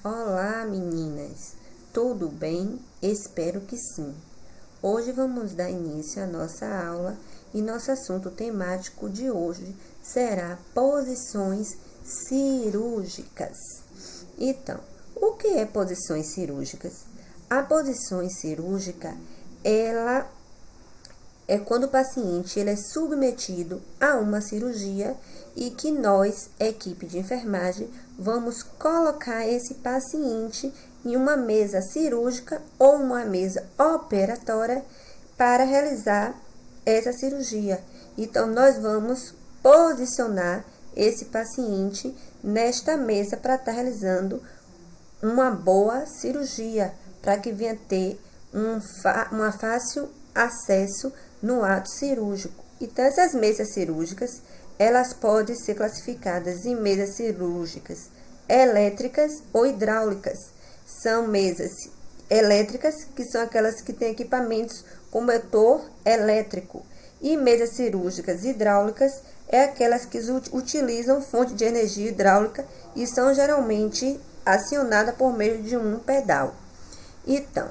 Olá, meninas! Tudo bem? Espero que sim. Hoje vamos dar início à nossa aula e nosso assunto temático de hoje será posições cirúrgicas. Então, o que é posições cirúrgicas? A posição cirúrgica, ela é quando o paciente ele é submetido a uma cirurgia e que nós, equipe de enfermagem, vamos colocar esse paciente em uma mesa cirúrgica ou uma mesa operatória para realizar essa cirurgia. Então, nós vamos posicionar esse paciente nesta mesa para estar realizando uma boa cirurgia, para que venha ter uma fácil acesso no ato cirúrgico. Então, essas mesas cirúrgicas, elas podem ser classificadas em mesas cirúrgicas elétricas ou hidráulicas. São mesas elétricas, que são aquelas que têm equipamentos com motor elétrico. E mesas cirúrgicas hidráulicas é aquelas que utilizam fonte de energia hidráulica e são geralmente acionadas por meio de um pedal. Então,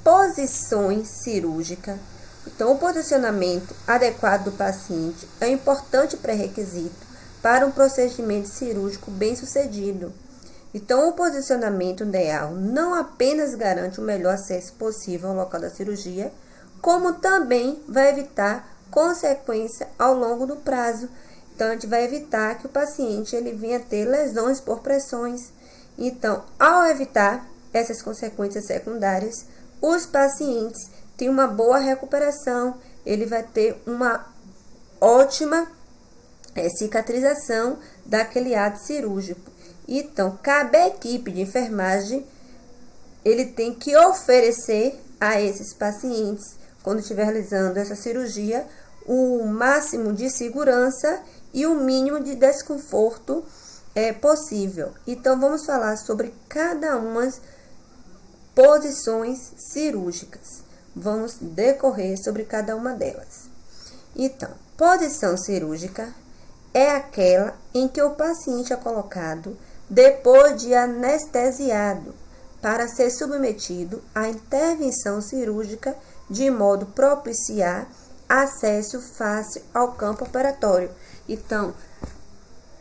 posições cirúrgicas. Então, o posicionamento adequado do paciente é um importante pré-requisito para um procedimento cirúrgico bem-sucedido. Então, o posicionamento ideal não apenas garante o melhor acesso possível ao local da cirurgia, como também vai evitar consequência ao longo do prazo. Então, a gente vai evitar que o paciente ele venha ter lesões por pressões. Então, ao evitar essas consequências secundárias, os pacientes têm uma boa recuperação, ele vai ter uma ótima cicatrização daquele ato cirúrgico. Então, cabe à equipe de enfermagem, ele tem que oferecer a esses pacientes, quando estiver realizando essa cirurgia, o máximo de segurança e o mínimo de desconforto possível. Então, vamos falar sobre cada uma posições cirúrgicas. Vamos decorrer sobre cada uma delas. Então, posição cirúrgica é aquela em que o paciente é colocado depois de anestesiado para ser submetido à intervenção cirúrgica de modo a propiciar acesso fácil ao campo operatório. Então,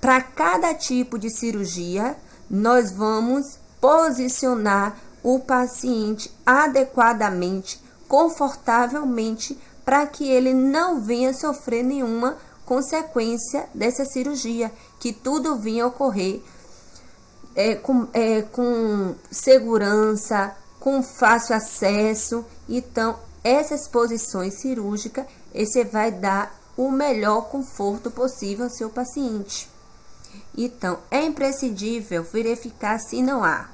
para cada tipo de cirurgia, nós vamos posicionar o paciente adequadamente, confortavelmente, para que ele não venha sofrer nenhuma consequência dessa cirurgia, que tudo venha ocorrer com segurança, com fácil acesso. Então, essas posições cirúrgicas, você vai dar o melhor conforto possível ao seu paciente. Então, é imprescindível verificar se não há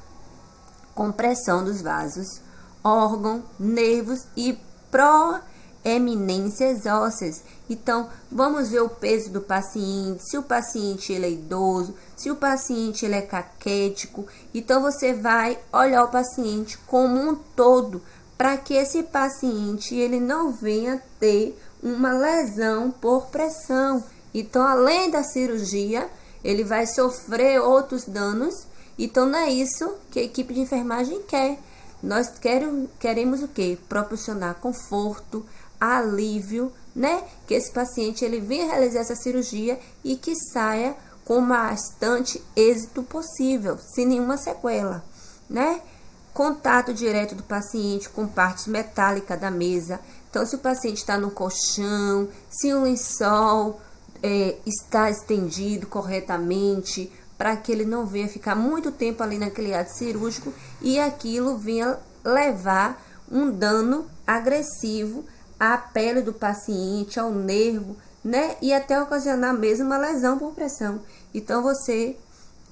compressão dos vasos, órgãos, nervos e proeminências ósseas. Então, vamos ver o peso do paciente, se o paciente ele é idoso, se o paciente ele é caquético. Então, você vai olhar o paciente como um todo, para que esse paciente ele não venha ter uma lesão por pressão. Então, além da cirurgia, ele vai sofrer outros danos. Então, não é isso que a equipe de enfermagem quer. Nós queremos o quê? Proporcionar conforto, alívio, né? Que esse paciente ele venha realizar essa cirurgia e que saia com o bastante êxito possível, sem nenhuma sequela, né? Contato direto do paciente com partes metálicas da mesa. Então, se o paciente está no colchão, se o lençol está estendido corretamente, para que ele não venha ficar muito tempo ali naquele ato cirúrgico e aquilo venha levar um dano agressivo à pele do paciente, ao nervo, né? E até ocasionar mesmo uma lesão por pressão. Então, você,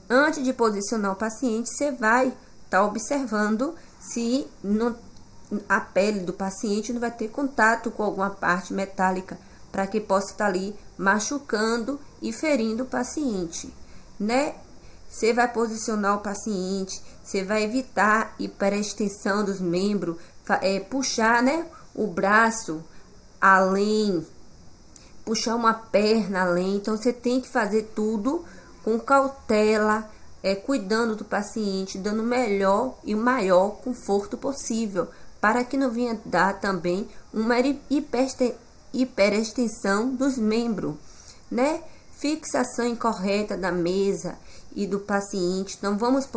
antes de posicionar o paciente, você vai estar observando se a pele do paciente não vai ter contato com alguma parte metálica, para que possa estar ali machucando e ferindo o paciente, né? Você vai posicionar o paciente, você vai evitar hiperextensão dos membros, puxar, né, o braço além, puxar uma perna além. Então, você tem que fazer tudo com cautela, cuidando do paciente, dando o melhor e o maior conforto possível, para que não venha dar também uma hiperextensão dos membros, né? Fixação incorreta da mesa e do paciente. Então, vamos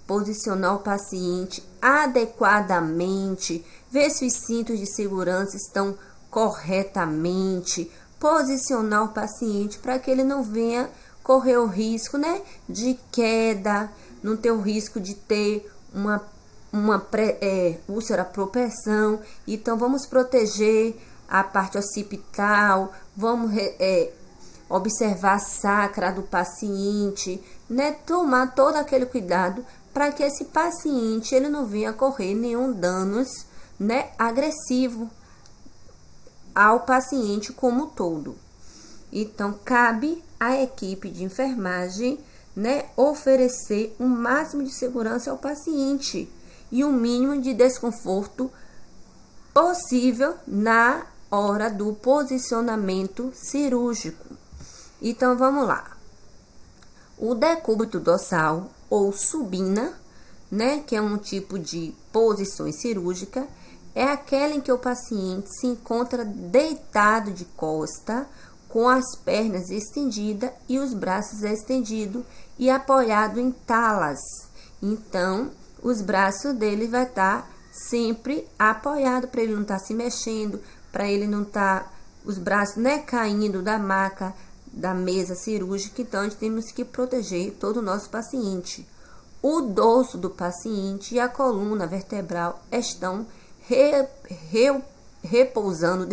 posicionar o paciente adequadamente, ver se os cintos de segurança estão corretamente, posicionar o paciente para que ele não venha correr o risco, né, de queda, não ter o risco de ter uma úlcera propensão. Então, vamos proteger a parte occipital, vamos observar a sacra do paciente, né, tomar todo aquele cuidado para que esse paciente ele não venha correr nenhum danos, né, agressivo ao paciente como um todo. Então, cabe à equipe de enfermagem, né, oferecer o máximo de segurança ao paciente e o mínimo de desconforto possível na hora do posicionamento cirúrgico. Então, vamos lá. O decúbito dorsal ou supina, né, que é um tipo de posição cirúrgica, é aquela em que o paciente se encontra deitado de costa, com as pernas estendidas e os braços estendidos e apoiado em talas. Então, os braços dele vai estar sempre apoiado para ele não estar se mexendo, para ele não estar os braços, né, caindo da maca, da mesa cirúrgica. Então, a gente temos que proteger todo o nosso paciente. O dorso do paciente e a coluna vertebral estão repousando,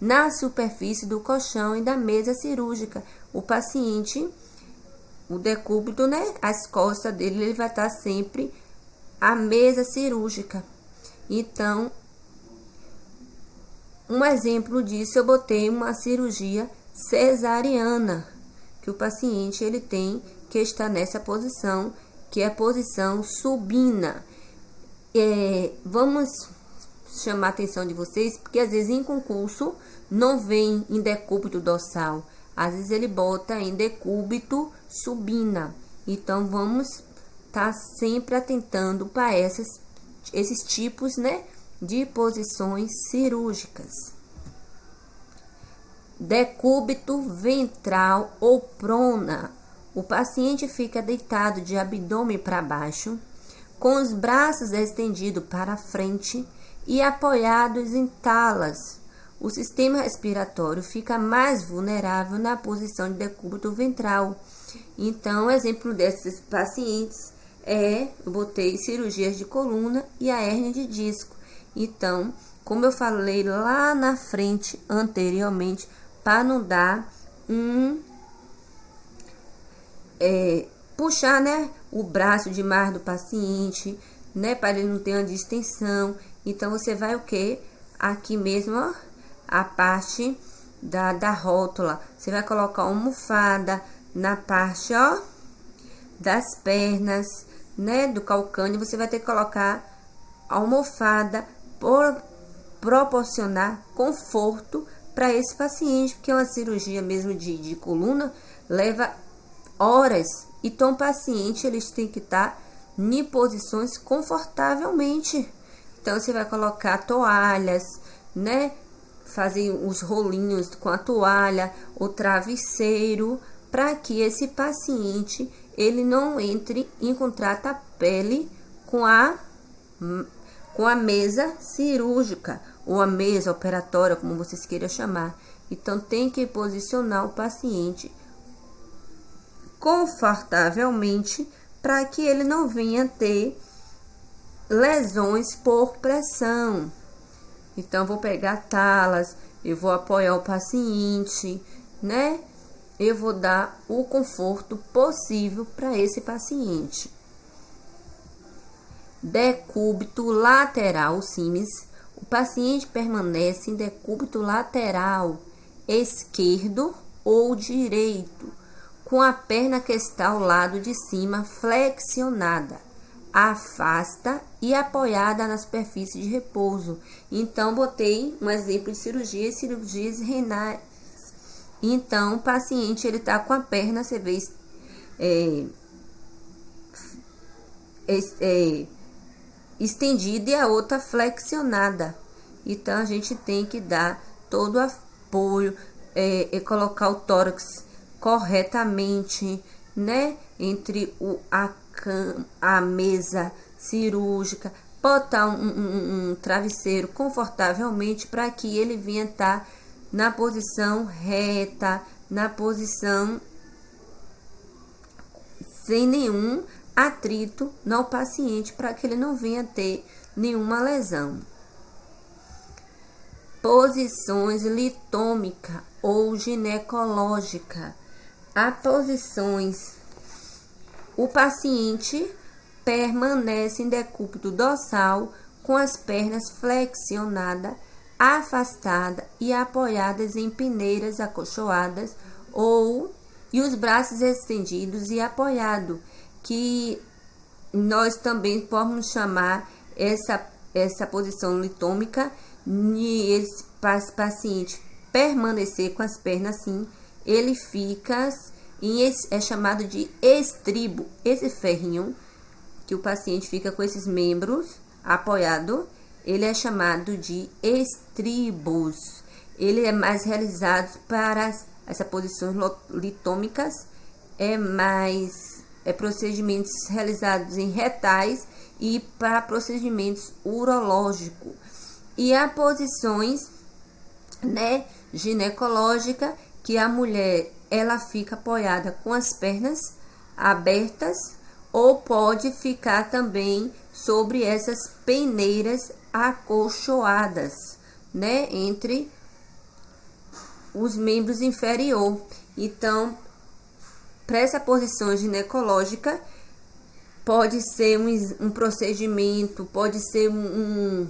na superfície do colchão e da mesa cirúrgica. O paciente, o decúbito, né, as costas dele, ele vai estar sempre à mesa cirúrgica. Então, um exemplo disso, eu botei uma cirurgia cesariana, que o paciente ele tem que estar nessa posição, que é a posição supina. Vamos chamar a atenção de vocês, porque às vezes em concurso não vem em decúbito dorsal, às vezes ele bota em decúbito supina. Então, vamos estar sempre atentando para esses tipos, né, de posições cirúrgicas. Decúbito ventral ou prona. O paciente fica deitado de abdômen para baixo, com os braços estendidos para frente e apoiados em talas. O sistema respiratório fica mais vulnerável na posição de decúbito ventral. Então, exemplo desses pacientes eu botei cirurgias de coluna e a hérnia de disco. Então, como eu falei lá na frente anteriormente, para não dar puxar, né, o braço demais do paciente, né, para ele não ter uma distensão. Então, você vai o quê? Aqui mesmo, ó, a parte da rótula. Você vai colocar uma almofada na parte, ó, das pernas, né, do calcâneo. Você vai ter que colocar a almofada por proporcionar conforto para esse paciente, porque uma cirurgia mesmo de coluna leva horas. Então, o paciente eles têm que estar em posições confortavelmente. Então, você vai colocar toalhas, né? Fazer os rolinhos com a toalha, o travesseiro, para que esse paciente ele não entre em contato a pele com a mesa cirúrgica ou a mesa operatória, como vocês queiram chamar. Então, tem que posicionar o paciente confortavelmente para que ele não venha ter lesões por pressão. Então, vou pegar talas, eu vou apoiar o paciente, né? Eu vou dar o conforto possível para esse paciente. Decúbito lateral simis. O paciente permanece em decúbito lateral, esquerdo ou direito, com a perna que está ao lado de cima flexionada, afasta e apoiada na superfície de repouso. Então, botei um exemplo de cirurgias renais. Então, o paciente ele tá com a perna, você vê, estendida e a outra flexionada. Então a gente tem que dar todo o apoio, colocar o tórax corretamente, né? Entre a mesa cirúrgica, botar um travesseiro confortavelmente para que ele venha estar na posição reta, na posição sem nenhum atrito no paciente, para que ele não venha ter nenhuma lesão. Posições litômica ou ginecológica. As posições, o paciente permanece em decúbito dorsal com as pernas flexionadas, afastadas e apoiadas em peneiras acolchoadas e os braços estendidos e apoiados, que nós também podemos chamar essa posição litômica. E esse paciente permanecer com as pernas assim, ele fica é chamado de estribo. Esse ferrinho que o paciente fica com esses membros apoiado, ele é chamado de estribos. Ele é mais realizado para essas posições litômicas, procedimentos realizados em retais e para procedimentos urológicos. E há posições, né, ginecológica, que a mulher ela fica apoiada com as pernas abertas, ou pode ficar também sobre essas peneiras acolchoadas, né, entre os membros inferior. Então, para essa posição ginecológica, pode ser um procedimento, pode ser um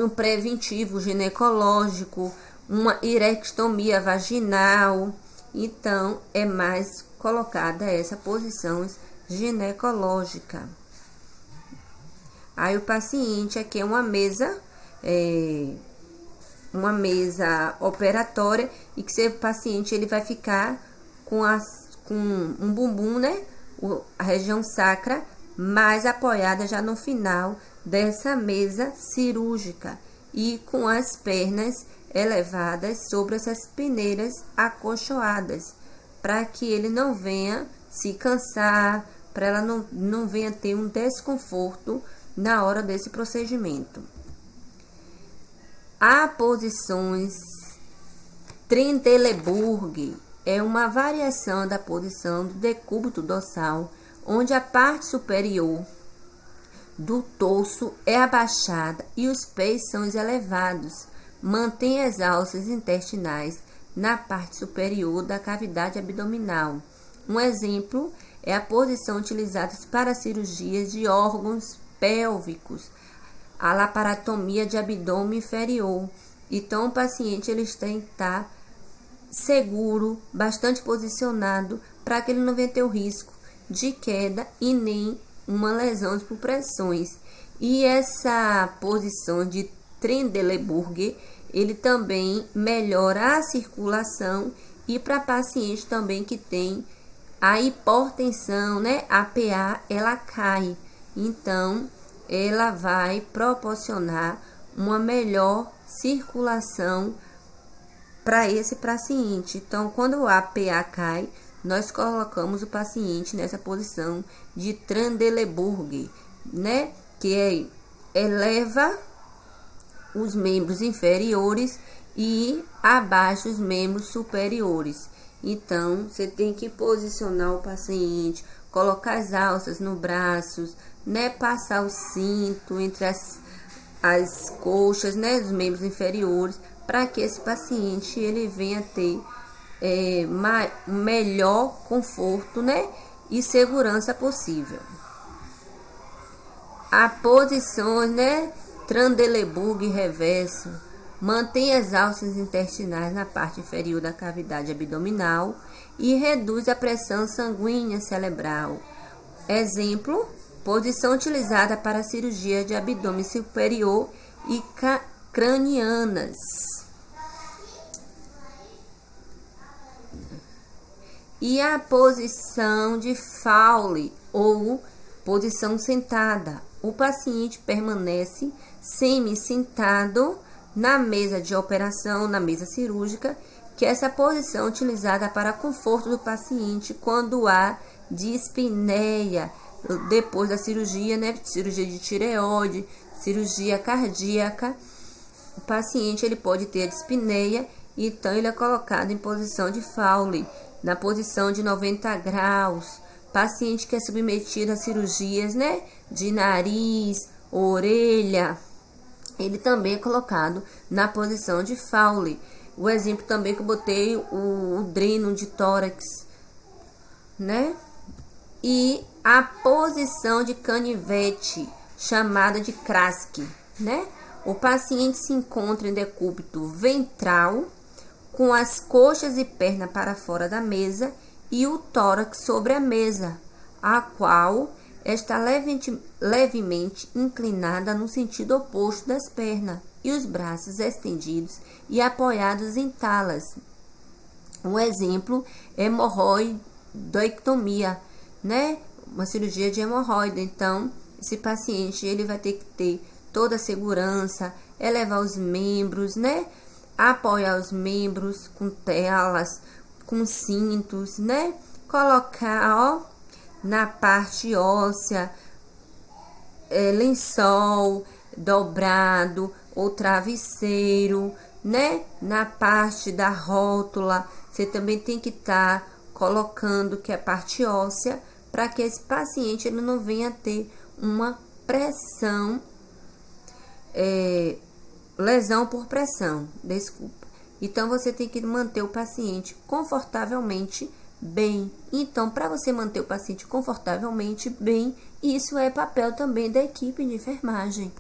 preventivo ginecológico, uma hirectomia vaginal. Então, é mais colocada essa posição ginecológica. Aí o paciente aqui é uma mesa operatória, e que seu paciente ele vai ficar com um bumbum, né, a região sacra mais apoiada já no final dessa mesa cirúrgica, e com as pernas elevadas sobre essas peneiras acolchoadas, para que ele não venha se cansar, para ela não venha ter um desconforto na hora desse procedimento. Há posições Trendelenburg, é uma variação da posição do decúbito dorsal, onde a parte superior do torso é abaixada e os pés são elevados. Mantém as alças intestinais na parte superior da cavidade abdominal. Um exemplo é a posição utilizada para cirurgias de órgãos pélvicos, a laparotomia de abdômen inferior. Então, o paciente ele tem que estar seguro, bastante posicionado, para que ele não venha ter o risco de queda e nem uma lesão por pressões. E essa posição de Trendelenburg, ele também melhora a circulação, e para paciente também que tem a hipertensão, né, a PA, ela cai. Então, ela vai proporcionar uma melhor circulação para esse paciente. Então, quando a PA cai, nós colocamos o paciente nessa posição de Trendelenburg, né, que eleva os membros inferiores e abaixa os membros superiores. Então, você tem que posicionar o paciente, colocar as alças no braços, né, passar o cinto entre as coxas, né, dos membros inferiores, para que esse paciente ele venha ter melhor conforto, né, e segurança possível. A posição, né, Trendelenburg reverso, mantém as alças intestinais na parte inferior da cavidade abdominal e reduz a pressão sanguínea cerebral. Exemplo, posição utilizada para cirurgia de abdômen superior e cranianas. E a posição de Fowler ou Posição sentada. O paciente permanece semi-sentado na mesa de operação, na mesa cirúrgica, que é essa posição utilizada para conforto do paciente quando há dispneia, depois da cirurgia, né? Cirurgia de tireoide, cirurgia cardíaca. O paciente ele pode ter a dispneia, então ele é colocado em posição de Fowler, na posição de 90 graus. Paciente que é submetido a cirurgias, né, de nariz, orelha, ele também é colocado na posição de Fowler. O exemplo também que eu botei, o dreno de tórax, né? E a posição de canivete, chamada de Krask, né? O paciente se encontra em decúbito ventral, com as coxas e perna para fora da mesa e o tórax sobre a mesa, a qual está levemente inclinada no sentido oposto das pernas e os braços estendidos e apoiados em talas. Um exemplo é hemorroidoectomia, né? Uma cirurgia de hemorroida. Então, esse paciente ele vai ter que ter toda a segurança, elevar os membros, né? Apoiar os membros com telas, com cintos, né? Colocar, ó, na parte óssea, lençol dobrado ou travesseiro, né? Na parte da rótula, você também tem que estar colocando que é a parte óssea, para que esse paciente ele não venha ter uma pressão, lesão por pressão, desculpa. Então, você tem que manter o paciente confortavelmente bem. Então, para você manter o paciente confortavelmente bem, isso é papel também da equipe de enfermagem,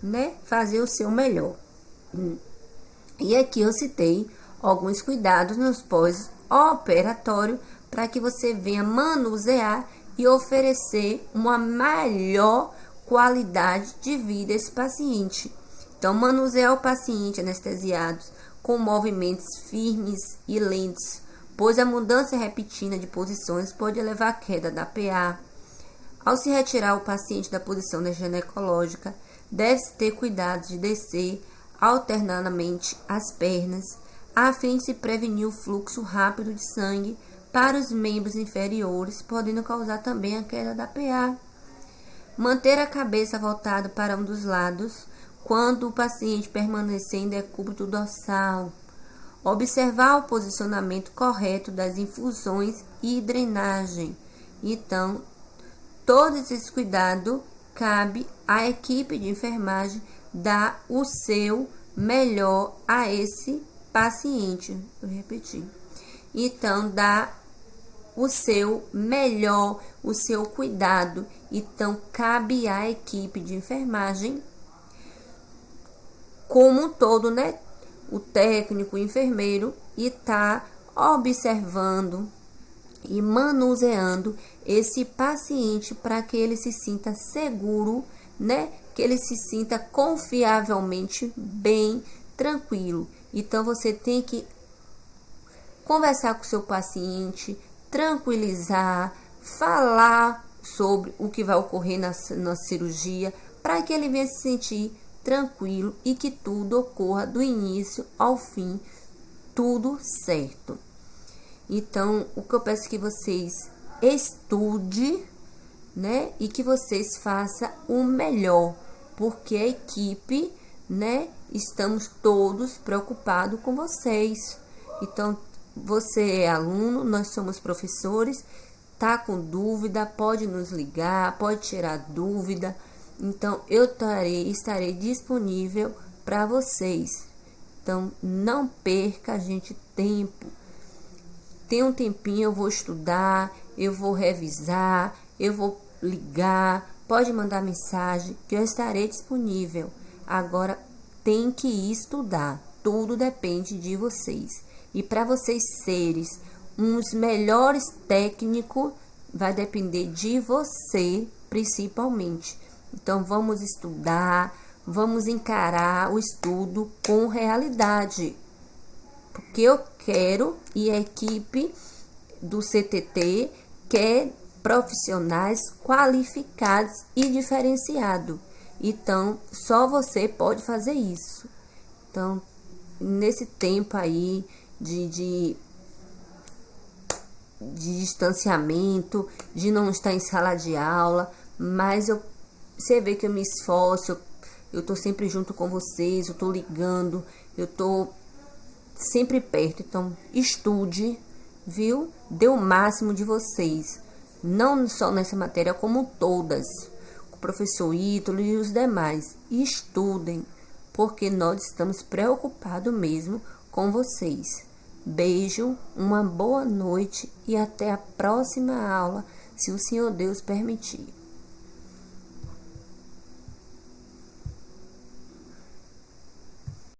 né? Fazer o seu melhor. E aqui eu citei alguns cuidados nos pós-operatório para que você venha manusear e oferecer uma melhor qualidade de vida a esse paciente. Então, manusear o paciente anestesiado com movimentos firmes e lentos, pois a mudança repentina de posições pode levar à queda da PA. Ao se retirar o paciente da posição ginecológica, deve-se ter cuidado de descer alternadamente as pernas, a fim de se prevenir o fluxo rápido de sangue para os membros inferiores, podendo causar também a queda da PA. Manter a cabeça voltada para um dos lados quando o paciente permanecer em decúbito dorsal. Observar o posicionamento correto das infusões e drenagem. Então, todos esses cuidados cabe à equipe de enfermagem dar o seu melhor a esse paciente. Vou repetir. Então, dá o seu melhor, o seu cuidado. Então, cabe à equipe de enfermagem como um todo, né? O técnico, o enfermeiro, e tá observando e manuseando esse paciente para que ele se sinta seguro, né? Que ele se sinta confiavelmente bem, tranquilo. Então, você tem que conversar com o seu paciente, tranquilizar, falar sobre o que vai ocorrer na cirurgia, para que ele venha se sentir tranquilo e que tudo ocorra do início ao fim, tudo certo. Então, o que eu peço é que vocês estudem, né, e que vocês façam o melhor, porque a equipe, né, estamos todos preocupados com vocês. Então, você é aluno, nós somos professores, tá com dúvida, pode nos ligar, pode tirar dúvida. Então, eu estarei disponível para vocês. Então, não perca, gente, tempo. Tem um tempinho, eu vou estudar, eu vou revisar, eu vou ligar, pode mandar mensagem, que eu estarei disponível. Agora, tem que estudar. Tudo depende de vocês. E para vocês serem uns melhores técnicos, vai depender de você, principalmente. Então, vamos estudar, vamos encarar o estudo com realidade. Porque eu quero, e a equipe do CTT quer profissionais qualificados e diferenciados. Então, só você pode fazer isso. Então, nesse tempo aí de distanciamento, de não estar em sala de aula, mas você vê que eu me esforço, eu tô sempre junto com vocês, eu tô ligando, eu tô sempre perto. Então, estude, viu? Dê o máximo de vocês, não só nessa matéria, como todas, com o professor Ítalo e os demais. Estudem, porque nós estamos preocupados mesmo com vocês. Beijo, uma boa noite e até a próxima aula, se o Senhor Deus permitir.